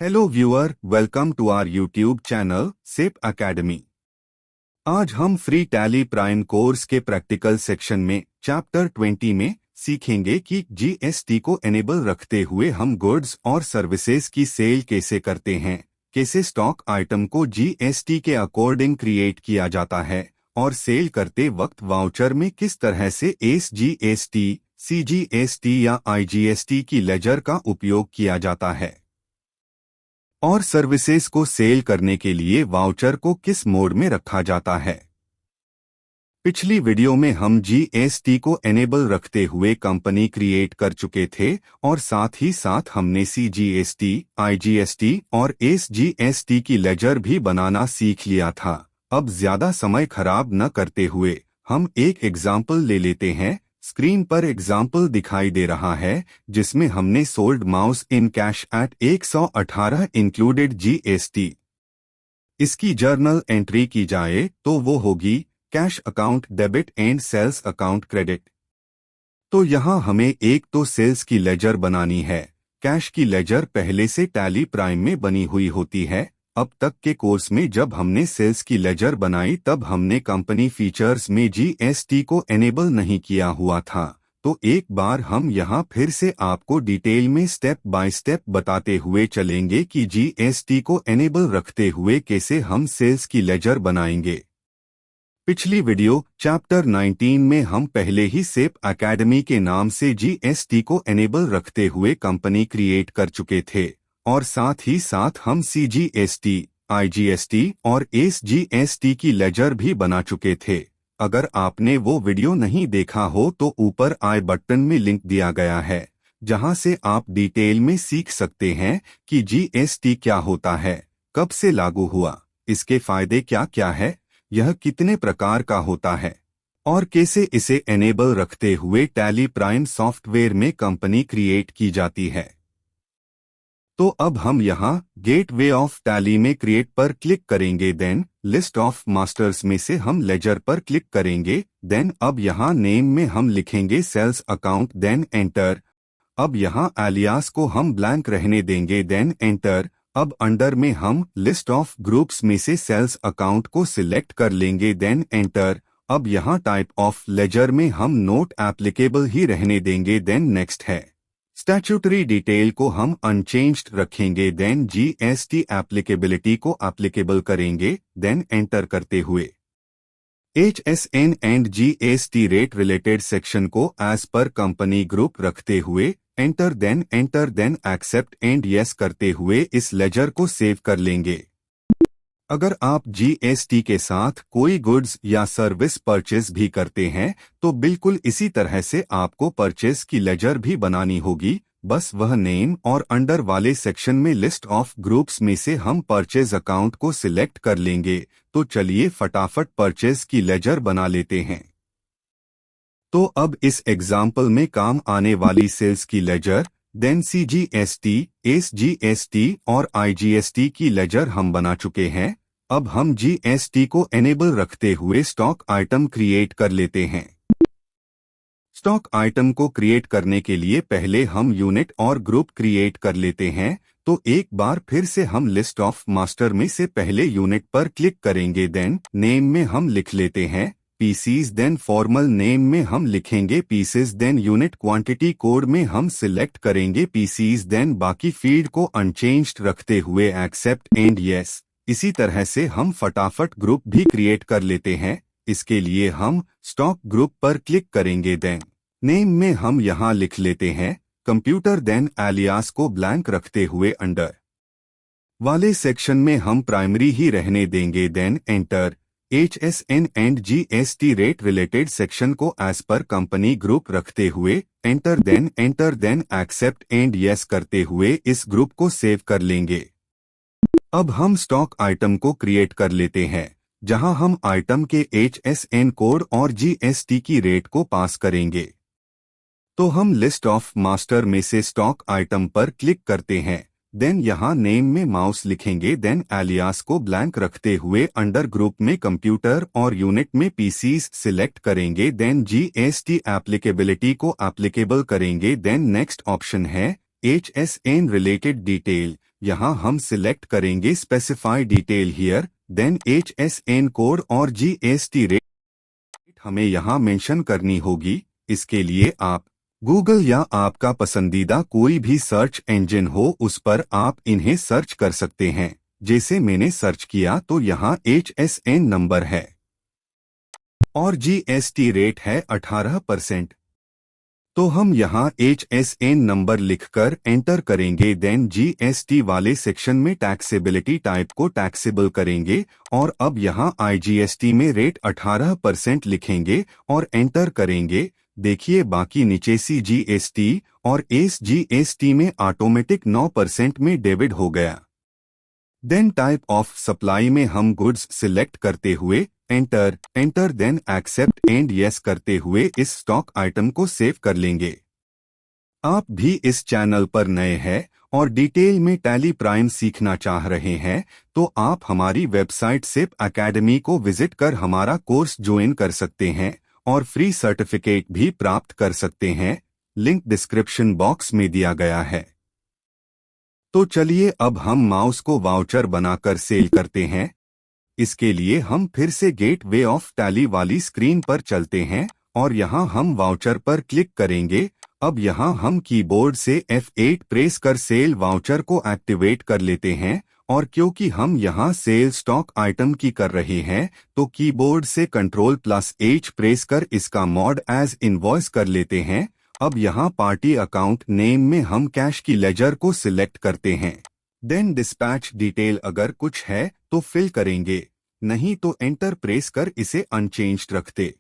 Hello viewer, welcome to our YouTube channel सेप academy. आज हम फ्री टैली प्राइम कोर्स के प्रैक्टिकल सेक्शन में चैप्टर 20 में सीखेंगे कि जीएसटी को एनेबल रखते हुए हम गुड्स और सर्विसेज की सेल कैसे करते हैं, कैसे स्टॉक आइटम को जीएसटी के अकॉर्डिंग क्रिएट किया जाता है और सेल करते वक्त वाउचर में किस तरह से एसजीएसटी, सीजीएसटी या आईजीएसटी की लेजर का उपयोग किया जाता है और सर्विसेज को सेल करने के लिए वाउचर को किस मोड में रखा जाता है। पिछली वीडियो में हम जीएसटी को एनेबल रखते हुए कंपनी क्रिएट कर चुके थे और साथ ही साथ हमने सीजीएसटी, आईजीएसटी और एसजीएसटी की लेजर भी बनाना सीख लिया था। अब ज्यादा समय खराब न करते हुए हम एक एग्जाम्पल ले लेते हैं। स्क्रीन पर एग्जाम्पल दिखाई दे रहा है जिसमें हमने sold mouse in cash at 118 included GST. इसकी जर्नल एंट्री की जाए तो वो होगी cash account debit and sales account credit. तो यहाँ हमें एक तो सेल्स की लेजर बनानी है। कैश की लेजर पहले से टैली प्राइम में बनी हुई होती है। अब तक के कोर्स में जब हमने सेल्स की लेजर बनाई तब हमने कंपनी फीचर्स में जीएसटी को एनेबल नहीं किया हुआ था। तो एक बार हम यहाँ फिर से आपको डिटेल में स्टेप बाय स्टेप बताते हुए चलेंगे कि जीएसटी को एनेबल रखते हुए कैसे हम सेल्स की लेजर बनाएंगे। पिछली वीडियो चैप्टर 19 में हम पहले ही सेप एकेडमी के नाम से जीएसटी को एनेबल रखते हुए कंपनी क्रिएट कर चुके थे और साथ ही साथ हम सीजीएसटी, आईजीएसटी और एसजीएसटी की लेजर भी बना चुके थे। अगर आपने वो वीडियो नहीं देखा हो तो ऊपर आई बटन में लिंक दिया गया है जहां से आप डिटेल में सीख सकते हैं कि जीएसटी क्या होता है, कब से लागू हुआ, इसके फायदे क्या क्या है, यह कितने प्रकार का होता है और कैसे इसे एनेबल रखते हुए टैली प्राइम सॉफ्टवेयर में कंपनी क्रिएट की जाती है। तो अब हम यहाँ गेटवे ऑफ टैली में क्रिएट पर क्लिक करेंगे। देन लिस्ट ऑफ मास्टर्स में से हम लेजर पर क्लिक करेंगे। देन अब यहाँ नेम में हम लिखेंगे सेल्स अकाउंट, देन एंटर। अब यहाँ एलियास को हम ब्लैंक रहने देंगे, देन एंटर। अब अंडर में हम लिस्ट ऑफ ग्रुप्स में से सेल्स अकाउंट को सिलेक्ट कर लेंगे, देन एंटर। अब यहाँ टाइप ऑफ लेजर में हम नोट एप्लीकेबल ही रहने देंगे, देन नेक्स्ट है। स्टैट्यूटरी डिटेल को हम अनचेंज्ड रखेंगे, देन जीएसटी एप्लीकेबिलिटी को एप्लीकेबल करेंगे, देन एंटर करते हुए HSN and GST rate related section को एज पर कंपनी ग्रुप रखते हुए enter, then enter, then accept and yes करते हुए इस लेजर को सेव कर लेंगे। अगर आप जीएसटी के साथ कोई गुड्स या सर्विस परचेज भी करते हैं तो बिल्कुल इसी तरह से आपको परचेज की लेजर भी बनानी होगी। बस वह नेम और अंडर वाले सेक्शन में लिस्ट ऑफ ग्रुप्स में से हम परचेज अकाउंट को सिलेक्ट कर लेंगे। तो चलिए फटाफट परचेज की लेजर बना लेते हैं। तो अब इस एग्जाम्पल में काम आने वाली सेल्स की लेजर, देन सीजीएसटी, एसजीएसटी और आईजीएसटी की लेजर हम बना चुके हैं। अब हम जीएसटी को एनेबल रखते हुए स्टॉक आइटम क्रिएट कर लेते हैं। स्टॉक आइटम को क्रिएट करने के लिए पहले हम यूनिट और ग्रुप क्रिएट कर लेते हैं। तो एक बार फिर से हम लिस्ट ऑफ मास्टर में से पहले यूनिट पर क्लिक करेंगे, देन नेम में हम लिख लेते हैं पीसीज, देन फॉर्मल नेम में हम लिखेंगे pieces, then unit quantity code में हम सिलेक्ट करेंगे पीसीज, देन बाकी फील्ड को अनचेंज्ड रखते हुए एक्सेप्ट एंड यस। इसी तरह से हम फटाफट ग्रुप भी क्रिएट कर लेते हैं। इसके लिए हम स्टॉक ग्रुप पर क्लिक करेंगे, देन नेम में हम यहाँ लिख लेते हैं कंप्यूटर, देन एलियास को ब्लैंक रखते हुए अंडर वाले सेक्शन में हम प्राइमरी ही रहने देंगे, then enter. HSN and GST rate related section को एज पर कंपनी ग्रुप रखते हुए enter, then accept and yes करते हुए इस ग्रुप को सेव कर लेंगे। अब हम स्टॉक आइटम को क्रिएट कर लेते हैं जहां हम आइटम के HSN कोड और जीएसटी की रेट को पास करेंगे। तो हम लिस्ट ऑफ मास्टर में से स्टॉक आइटम पर क्लिक करते हैं, देन यहाँ नेम में माउस लिखेंगे, देन एलियास को ब्लैंक रखते हुए अंडर ग्रुप में कंप्यूटर और यूनिट में पीसीज सिलेक्ट करेंगे, देन जीएसटी एप्लीकेबिलिटी को एप्लीकेबल करेंगे, देन नेक्स्ट ऑप्शन है HSN रिलेटेड डिटेल। यहाँ हम सिलेक्ट करेंगे specify detail here, then HSN code और GST रेट हमें यहाँ मेंशन करनी होगी। इसके लिए आप गूगल या आपका पसंदीदा कोई भी सर्च इंजन हो उस पर आप इन्हें सर्च कर सकते हैं। जैसे मैंने सर्च किया तो यहाँ HSN नंबर है और GST रेट है 18%। तो हम यहाँ HSN नंबर लिखकर एंटर करेंगे, देन GST वाले सेक्शन में टैक्सेबिलिटी टाइप को टैक्सेबल करेंगे और अब यहाँ IGST में रेट 18% लिखेंगे और एंटर करेंगे। देखिए बाकी नीचे CGST और SGST में ऑटोमेटिक 9% में डेबिट हो गया। देन टाइप ऑफ सप्लाई में हम गुड्स सिलेक्ट करते हुए enter then accept and yes करते हुए इस स्टॉक आइटम को सेव कर लेंगे। आप भी इस चैनल पर नए हैं और डिटेल में टैली प्राइम सीखना चाह रहे हैं तो आप हमारी वेबसाइट SAP Academy को विजिट कर हमारा कोर्स ज्वाइन कर सकते हैं और फ्री सर्टिफिकेट भी प्राप्त कर सकते हैं। लिंक डिस्क्रिप्शन बॉक्स में दिया गया है। तो चलिए अब हम माउस को वाउचर बनाकर सेल करते हैं। इसके लिए हम फिर से गेटवे ऑफ टैली वाली स्क्रीन पर चलते हैं और यहाँ हम वाउचर पर क्लिक करेंगे। अब यहाँ हम कीबोर्ड से F8 प्रेस कर सेल वाउचर को एक्टिवेट कर लेते हैं और क्योंकि हम यहाँ सेल स्टॉक आइटम की कर रहे हैं तो कीबोर्ड से Ctrl+H प्रेस कर इसका मॉड एज इनवॉइस कर लेते हैं। अब यहाँ पार्टी अकाउंट नेम में हम कैश की लेजर को सिलेक्ट करते हैं। देन डिस्पैच डिटेल अगर कुछ है तो फिल करेंगे, नहीं तो एंटर प्रेस कर इसे अनचेंज्ड रखते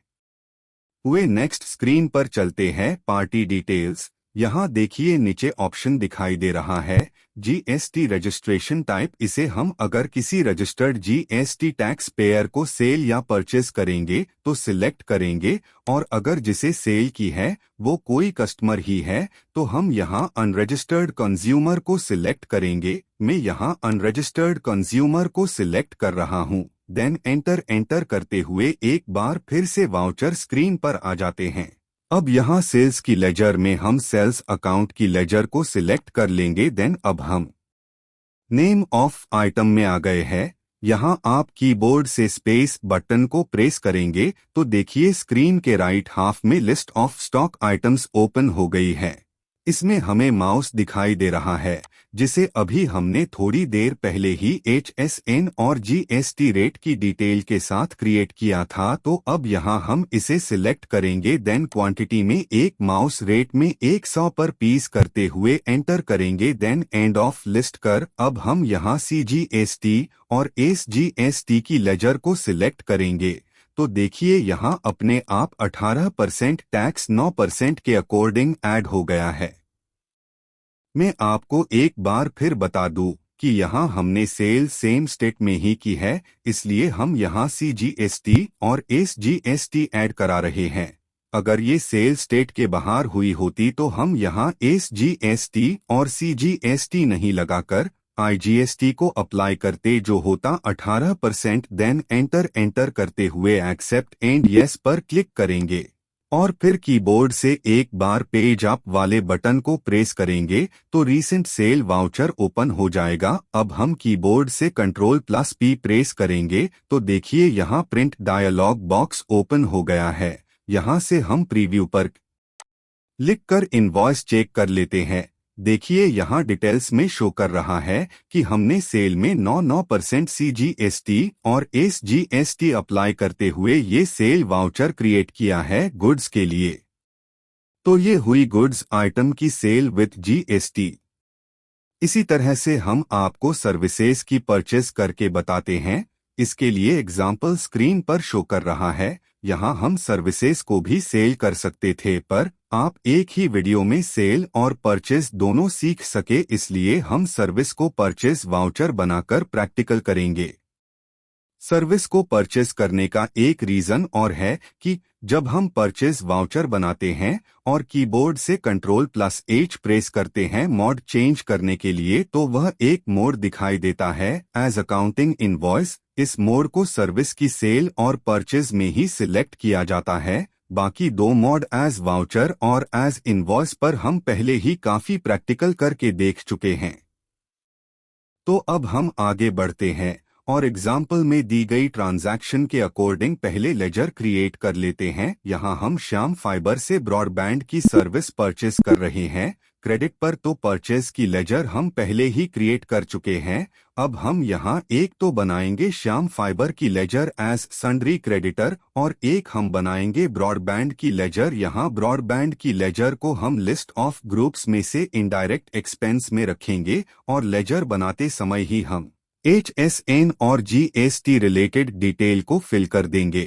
हुए नेक्स्ट स्क्रीन पर चलते हैं। पार्टी डिटेल्स, यहाँ देखिए नीचे ऑप्शन दिखाई दे रहा है GST रजिस्ट्रेशन टाइप। इसे हम अगर किसी रजिस्टर्ड GST टैक्स पेयर को सेल या परचेज करेंगे तो सिलेक्ट करेंगे और अगर जिसे सेल की है वो कोई कस्टमर ही है तो हम यहाँ अनरजिस्टर्ड कंज्यूमर को सिलेक्ट करेंगे। मैं यहाँ अनरजिस्टर्ड कंज्यूमर को सिलेक्ट कर रहा हूँ। देन एंटर करते हुए एक बार फिर से वाउचर स्क्रीन पर आ जाते हैं। अब यहाँ सेल्स की लेजर में हम सेल्स अकाउंट की लेजर को सिलेक्ट कर लेंगे। देन अब हम नेम ऑफ आइटम में आ गए हैं। यहाँ आप कीबोर्ड से स्पेस बटन को प्रेस करेंगे तो देखिए स्क्रीन के राइट हाफ में list of stock items open हो गई है। इसमें हमें माउस दिखाई दे रहा है जिसे अभी हमने थोड़ी देर पहले ही HSN और GST रेट की डिटेल के साथ क्रिएट किया था। तो अब यहाँ हम इसे सिलेक्ट करेंगे। देन क्वांटिटी में एक माउस रेट में 100 पर पीस करते हुए एंटर करेंगे। देन एंड ऑफ लिस्ट कर अब हम यहाँ CGST और SGST की लेजर को सिलेक्ट करेंगे तो देखिए यहाँ अपने आप 18% टैक्स 9% के अकॉर्डिंग ऐड हो गया है। मैं आपको एक बार फिर बता दूं कि यहाँ हमने सेल सेम स्टेट में ही की है, इसलिए हम यहाँ CGST और SGST ऐड करा रहे हैं। अगर ये सेल स्टेट के बाहर हुई होती तो हम यहाँ SGST और CGST नहीं लगाकर IGST को अप्लाई करते जो होता 18%। देन एंटर करते हुए एक्सेप्ट एंड यस पर क्लिक करेंगे और फिर कीबोर्ड से एक बार पेज अप वाले बटन को प्रेस करेंगे तो रीसेंट सेल वाउचर ओपन हो जाएगा। अब हम कीबोर्ड से Ctrl+P प्रेस करेंगे तो देखिए यहाँ प्रिंट डायलॉग बॉक्स ओपन हो गया है। यहाँ से हम प्रीव्यू पर लिखकर इनवॉइस चेक कर लेते हैं। देखिए यहाँ डिटेल्स में शो कर रहा है कि हमने सेल में 9% CGST और SGST अप्लाई करते हुए ये सेल वाउचर क्रिएट किया है गुड्स के लिए। तो ये हुई गुड्स आइटम की सेल विथ GST। इसी तरह से हम आपको सर्विसेज की परचेज करके बताते हैं। इसके लिए एग्जाम्पल स्क्रीन पर शो कर रहा है। यहाँ हम सर्विसेज को भी सेल कर सकते थे पर आप एक ही वीडियो में सेल और परचेज दोनों सीख सके, इसलिए हम सर्विस को परचेज वाउचर बनाकर प्रैक्टिकल करेंगे। सर्विस को परचेज करने का एक रीजन और है कि जब हम परचेज वाउचर बनाते हैं और कीबोर्ड से Ctrl+H प्रेस करते हैं मोड चेंज करने के लिए तो वह एक मोड दिखाई देता है एज अकाउंटिंग इनवॉइस। इस मोड को सर्विस की सेल और परचेज में ही सिलेक्ट किया जाता है। बाकी दो मोड एज वाउचर और एज इनवॉइस पर हम पहले ही काफी प्रैक्टिकल करके देख चुके हैं। तो अब हम आगे बढ़ते हैं और एग्जाम्पल में दी गई ट्रांजैक्शन के अकॉर्डिंग पहले लेजर क्रिएट कर लेते हैं। यहाँ हम श्याम फाइबर से ब्रॉडबैंड की सर्विस परचेस कर रहे हैं। क्रेडिट पर तो परचेस की लेजर हम पहले ही क्रिएट कर चुके हैं। अब हम यहाँ एक तो बनाएंगे श्याम फाइबर की लेजर एज सन्ड्री क्रेडिटर और एक हम बनाएंगे ब्रॉडबैंड की लेजर। यहाँ ब्रॉडबैंड की लेजर को हम लिस्ट ऑफ ग्रुप्स में से इनडायरेक्ट एक्सपेंस में रखेंगे और लेजर बनाते समय ही हम HSN और GST रिलेटेड डिटेल को फिल कर देंगे।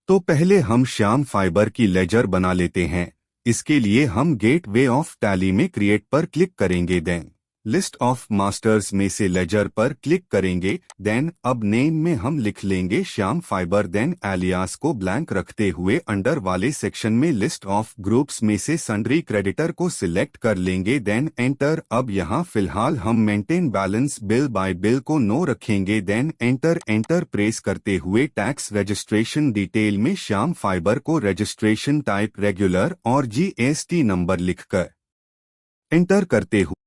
तो पहले हम श्याम फाइबर की लेजर बना लेते हैं। इसके लिए हम गेटवे ऑफ टैली में क्रिएट पर क्लिक करेंगे। देन लिस्ट ऑफ मास्टर्स में से लेजर पर क्लिक करेंगे। देन अब नेम में हम लिख लेंगे श्याम फाइबर। देन एलियास को ब्लैंक रखते हुए अंडर वाले सेक्शन में लिस्ट ऑफ ग्रुप्स में से सन्ड्री क्रेडिटर को सिलेक्ट कर लेंगे। Then enter. अब यहाँ फिलहाल हम maintain balance bill by bill को नो रखेंगे। देन एंटर प्रेस करते हुए टैक्स रजिस्ट्रेशन डिटेल में श्याम फाइबर को रजिस्ट्रेशन टाइप रेगुलर और GST नंबर लिखकर एंटर करते हुए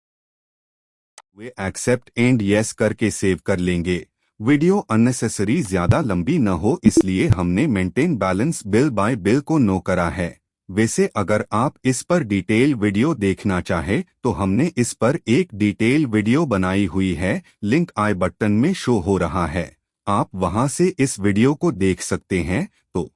वे एक्सेप्ट एंड यस करके सेव कर लेंगे। वीडियो अननेसेसरी ज्यादा लंबी न हो इसलिए हमने maintain balance bill by bill को नो करा है। वैसे अगर आप इस पर डिटेल वीडियो देखना चाहे तो हमने इस पर एक डिटेल वीडियो बनाई हुई है। लिंक आई बटन में शो हो रहा है, आप वहां से इस वीडियो को देख सकते हैं। तो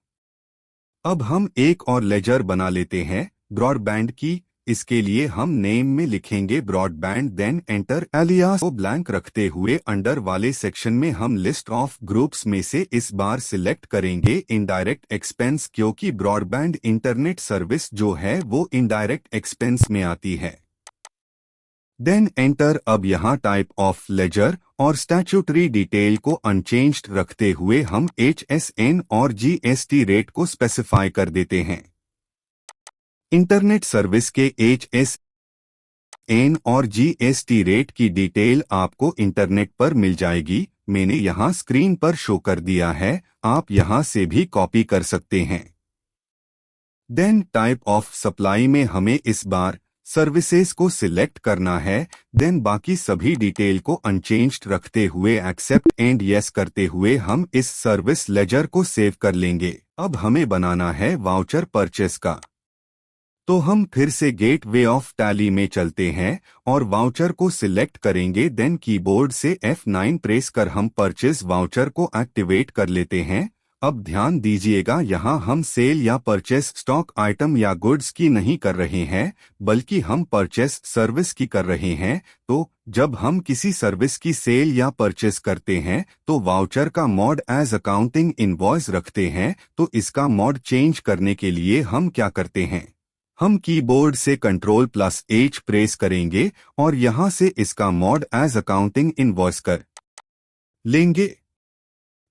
अब हम एक और लेजर बना लेते हैं ब्रॉडबैंड की। इसके लिए हम नेम में लिखेंगे ब्रॉडबैंड। Then enter. एलियास को ब्लैंक रखते हुए अंडर वाले सेक्शन में हम लिस्ट ऑफ ग्रुप्स में से इस बार सिलेक्ट करेंगे इनडायरेक्ट एक्सपेंस, क्योंकि ब्रॉडबैंड इंटरनेट सर्विस जो है वो इनडायरेक्ट एक्सपेंस में आती है। Then enter. अब यहाँ टाइप ऑफ लेजर और स्टैट्यूटरी डिटेल को अनचेंज्ड रखते हुए हम HSN और GST रेट को स्पेसिफाई कर देते हैं। इंटरनेट सर्विस के HSN और GST रेट की डिटेल आपको इंटरनेट पर मिल जाएगी। मैंने यहाँ स्क्रीन पर शो कर दिया है, आप यहाँ से भी कॉपी कर सकते हैं। देन टाइप ऑफ सप्लाई में हमें इस बार सर्विसेज को सिलेक्ट करना है। देन बाकी सभी डिटेल को अनचेंज्ड रखते हुए एक्सेप्ट एंड यस करते हुए हम इस सर्विस लेजर को सेव कर लेंगे। अब हमें बनाना है वाउचर परचेस का। तो हम फिर से गेटवे ऑफ टैली में चलते हैं और वाउचर को सिलेक्ट करेंगे। देन कीबोर्ड से F9 प्रेस कर हम परचेज वाउचर को एक्टिवेट कर लेते हैं। अब ध्यान दीजिएगा, यहाँ हम सेल या परचेस स्टॉक आइटम या गुड्स की नहीं कर रहे हैं, बल्कि हम परचेस सर्विस की कर रहे हैं। तो जब हम किसी सर्विस की सेल या परचेस करते हैं तो वाउचर का मोड एज अकाउंटिंग इनवॉइस रखते हैं। तो इसका मोड चेंज करने के लिए हम क्या करते हैं, हम कीबोर्ड से Ctrl+H प्रेस करेंगे और यहां से इसका मोड एज अकाउंटिंग इनवॉइस कर लेंगे।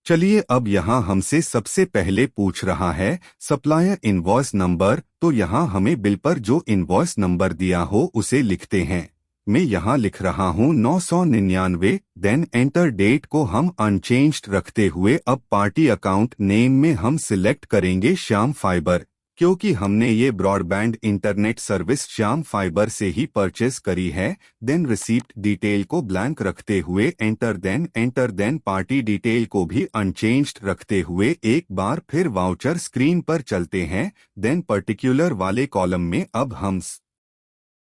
चलिए अब यहां हमसे सबसे पहले पूछ रहा है सप्लायर इनवॉइस नंबर। तो यहां हमें बिल पर जो इनवॉइस नंबर दिया हो उसे लिखते हैं। मैं यहां लिख रहा हूं 999। Then enter. डेट को हम अनचेंज्ड रखते हुए अब पार्टी अकाउंट नेम में हम सिलेक्ट करेंगे श्याम फाइबर, क्योंकि हमने ये broadband internet service Shyam fibre से ही परचेस करी है। देन रिसीप्ट डिटेल को ब्लैंक रखते हुए एंटर। देन पार्टी डिटेल को भी अनचेंज्ड रखते हुए एक बार फिर वाउचर स्क्रीन पर चलते हैं। देन पर्टिकुलर वाले कॉलम में अब हम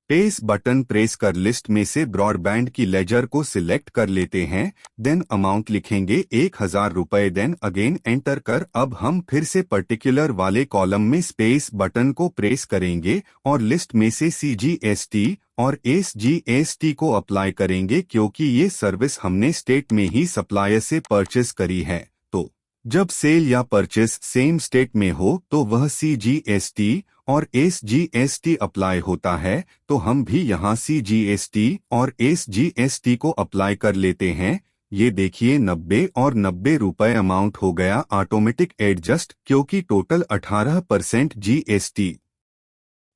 स्पेस बटन प्रेस कर लिस्ट में से ब्रॉडबैंड की लेजर को सिलेक्ट कर लेते हैं। देन अमाउंट लिखेंगे 1000 रुपए। देन अगेन एंटर कर अब हम फिर से पर्टिकुलर वाले कॉलम में स्पेस बटन को प्रेस करेंगे और लिस्ट में से CGST और SGST को अप्लाई करेंगे, क्योंकि ये सर्विस हमने स्टेट में ही सप्लायर से परचेस करी है। तो जब सेल या परचेस सेम स्टेट में हो तो वह CGST और SGST अप्लाई होता है। तो हम भी यहाँ CGST और SGST को अप्लाई कर लेते हैं। ये देखिए 90 और 90 रुपए अमाउंट हो गया ऑटोमेटिक एडजस्ट, क्योंकि टोटल 18% GST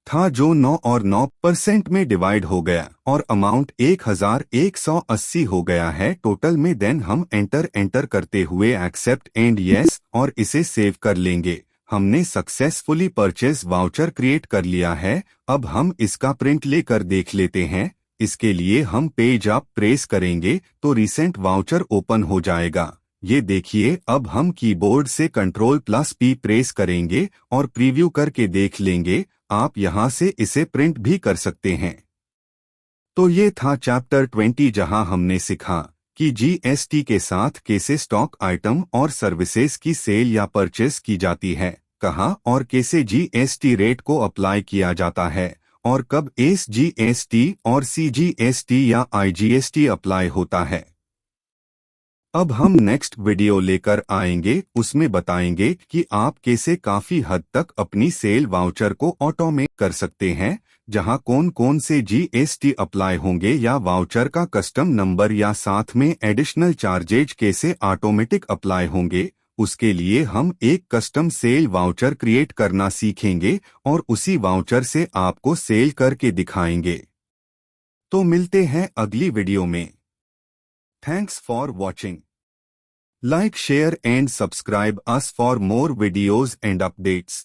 था जो 9 और 9% में डिवाइड हो गया और अमाउंट 1180 हो गया है टोटल में। देन हम एंटर करते हुए एक्सेप्ट एंड यस और इसे सेव कर लेंगे। हमने सक्सेसफुली परचेज वाउचर क्रिएट कर लिया है। अब हम इसका प्रिंट लेकर देख लेते हैं। इसके लिए हम पेज अप प्रेस करेंगे तो रिसेंट वाउचर ओपन हो जाएगा। ये देखिए, अब हम कीबोर्ड से Ctrl+P प्रेस करेंगे और प्रीव्यू करके देख लेंगे। आप यहां से इसे प्रिंट भी कर सकते हैं। तो ये था चैप्टर 20, जहां हमने सीखा कि जीएसटी के साथ कैसे स्टॉक आइटम और सर्विसेज की सेल या परचेस की जाती है, कहाँ और कैसे जीएसटी रेट को अप्लाई किया जाता है, और कब एसजीएसटी और सीजीएसटी या आईजीएसटी अप्लाई होता है। अब हम नेक्स्ट वीडियो लेकर आएंगे, उसमें बताएंगे कि आप कैसे काफी हद तक अपनी सेल वाउचर को ऑटोमेट कर सकते हैं, जहां कौन कौन से जीएसटी अप्लाई होंगे या वाउचर का कस्टम नंबर या साथ में एडिशनल चार्जेज कैसे ऑटोमेटिक अप्लाई होंगे। उसके लिए हम एक कस्टम सेल वाउचर क्रिएट करना सीखेंगे और उसी वाउचर से आपको सेल करके दिखाएंगे। तो मिलते हैं अगली वीडियो में। Thanks for watching. Like, share and subscribe us for more videos and updates.